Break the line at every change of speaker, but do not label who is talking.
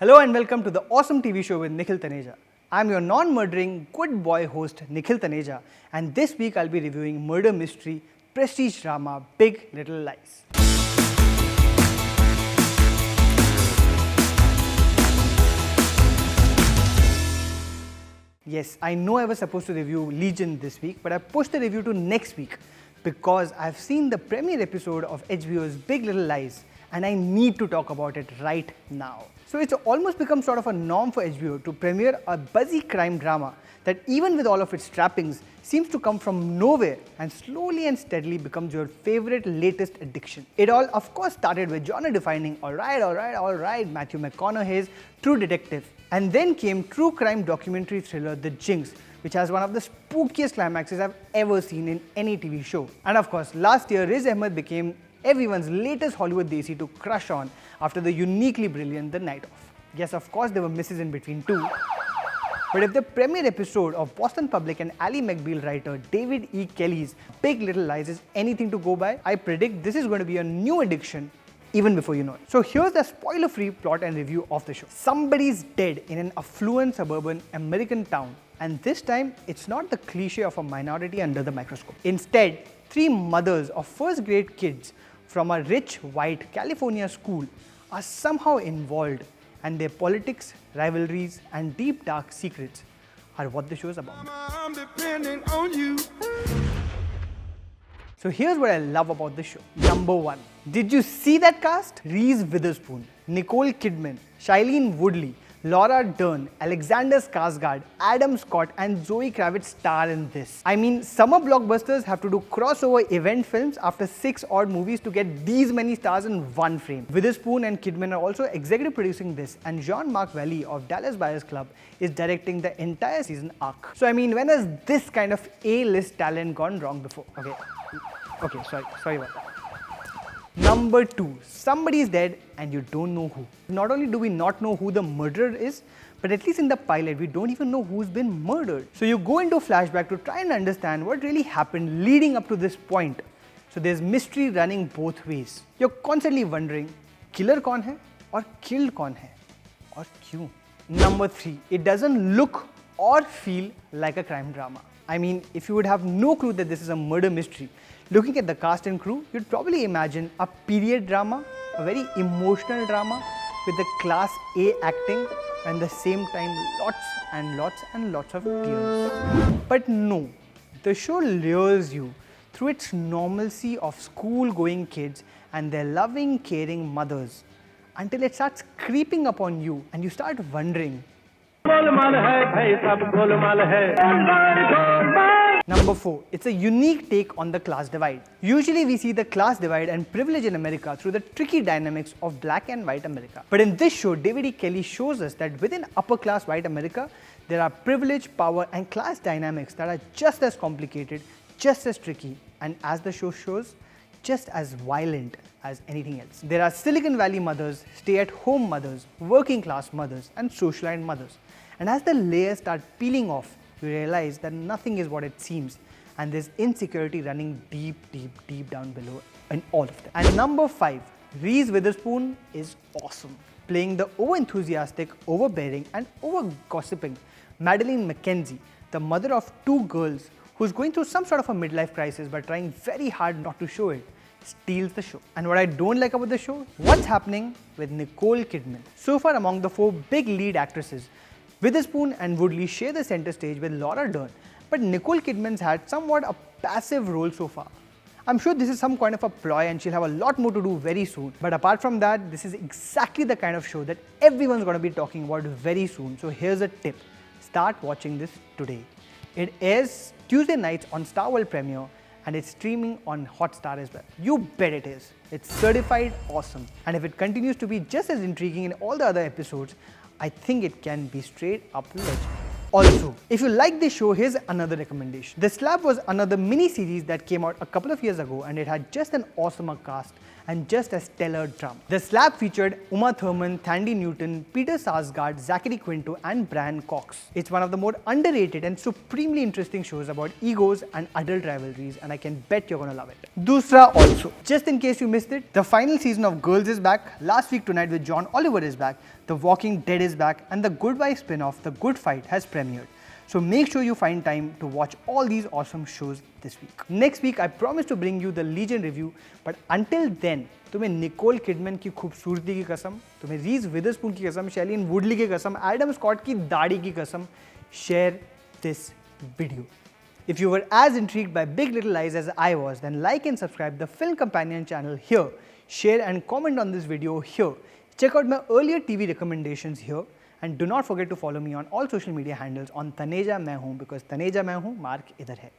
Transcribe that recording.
Hello and welcome to the awesome TV show with Nikhil Taneja. I'm your non-murdering, good boy host Nikhil Taneja, and this week I'll be reviewing murder mystery, prestige drama, Big Little Lies. Yes, I know I was supposed to review Legion this week, but I pushed the review to next week because I've seen the premiere episode of HBO's Big Little Lies and I need to talk about it right now. So it's almost become sort of a norm for HBO to premiere a buzzy crime drama that, even with all of its trappings, seems to come from nowhere and slowly and steadily becomes your favorite latest addiction. It all of course started with genre-defining alright Matthew McConaughey's True Detective, and then came true crime documentary thriller The Jinx, which has one of the spookiest climaxes I've ever seen in any TV show. And of course, last year Riz Ahmed became everyone's latest Hollywood desi to crush on after the uniquely brilliant The Night Of. Yes, of course there were misses in between too. But if the premiere episode of Boston Public and Ally McBeal writer David E. Kelly's Big Little Lies is anything to go by, I predict this is going to be a new addiction even before you know it. So here's the spoiler-free plot and review of the show. Somebody's dead in an affluent suburban American town, and this time it's not the cliche of a minority under the microscope. Instead, three mothers of first-grade kids from a rich white California school are somehow involved, and their politics, rivalries, and deep dark secrets are what the show is about. I'm depending on you. So here's what I love about the show. Number 1. Did you see that cast? Reese Witherspoon, Nicole Kidman, Shailene Woodley, Laura Dern, Alexander Skarsgård, Adam Scott, and Zoe Kravitz star in this. I mean, summer blockbusters have to do crossover event films after 6 odd movies to get these many stars in one frame. Witherspoon and Kidman are also executive producing this, and Jean-Marc Vallée of Dallas Buyers Club is directing the entire season arc. So I mean, when has this kind of A-list talent gone wrong before? Okay, sorry about that. Number 2. Somebody is dead and you don't know who. Not only do we not know who the murderer is, but at least in the pilot, we don't even know who's been murdered. So you go into a flashback to try and understand what really happened leading up to this point. So there's mystery running both ways. You're constantly wondering, killer kaun hai or killed kaun hai or kyun? Number 3. It doesn't look or feel like a crime drama. I mean, if you would have no clue that this is a murder mystery, looking at the cast and crew, you'd probably imagine a period drama, a very emotional drama with the class A acting and at the same time lots of tears. But no, the show lures you through its normalcy of school-going kids and their loving, caring mothers until it starts creeping upon you and you start wondering. Number 4. It's a unique take on the class divide. Usually we see the class divide and privilege in America through the tricky dynamics of black and white America. But in this show, David E. Kelly shows us that within upper class white America, there are privilege, power, and class dynamics that are just as complicated, just as tricky, and as the show shows, just as violent as anything else. There are Silicon Valley mothers, stay-at-home mothers, working class mothers, and socialite mothers. And as the layers start peeling off, you realize that nothing is what it seems, and there's insecurity running deep down below in all of them. And number 5, Reese Witherspoon is awesome, playing the over-enthusiastic, overbearing, and over-gossiping Madeline Mackenzie, the mother of 2 girls who's going through some sort of a midlife crisis but trying very hard not to show it, steals the show. And what I don't like about the show, what's happening with Nicole Kidman. So far among the 4 big lead actresses, Witherspoon and Woodley share the center stage with Laura Dern, but Nicole Kidman's had somewhat a passive role so far. I'm sure this is some kind of a ploy and she'll have a lot more to do very soon. But apart from that, this is exactly the kind of show that everyone's going to be talking about very soon. So here's a tip. Start watching this today. It airs Tuesday nights on Star World Premiere and it's streaming on Hotstar as well. You bet it is. It's certified awesome. And if it continues to be just as intriguing in all the other episodes, I think it can be straight up legend. Also, if you like this show, here's another recommendation. The Slab was another mini series that came out a couple of years ago, and it had just an awesome cast and just a stellar drama. The Slab featured Uma Thurman, Thandie Newton, Peter Sarsgaard, Zachary Quinto and Brian Cox. It's one of the more underrated and supremely interesting shows about egos and adult rivalries, and I can bet you're gonna love it. Dusra also. Just in case you missed it, the final season of Girls is back. Last Week Tonight with John Oliver is back. The Walking Dead is back, and the Good Wife spin-off, The Good Fight, has premiered. So make sure you find time to watch all these awesome shows this week. Next week, I promise to bring you the Legion review, but until then, तुम्हें Nicole Kidman की खूबसूरती की कसम, तुम्हें रीज विदरस्पून की कसम, शैलीन वुडली की कसम, एडम स्कॉट की दाढ़ी की कसम, share this video. If you were as intrigued by Big Little Lies as I was, then like and subscribe the Film Companion channel here, share and comment on this video here, check out my earlier TV recommendations here, and do not forget to follow me on all social media handles on Taneja मैं हूँ, because Taneja मैं हूँ, Mark इधर है.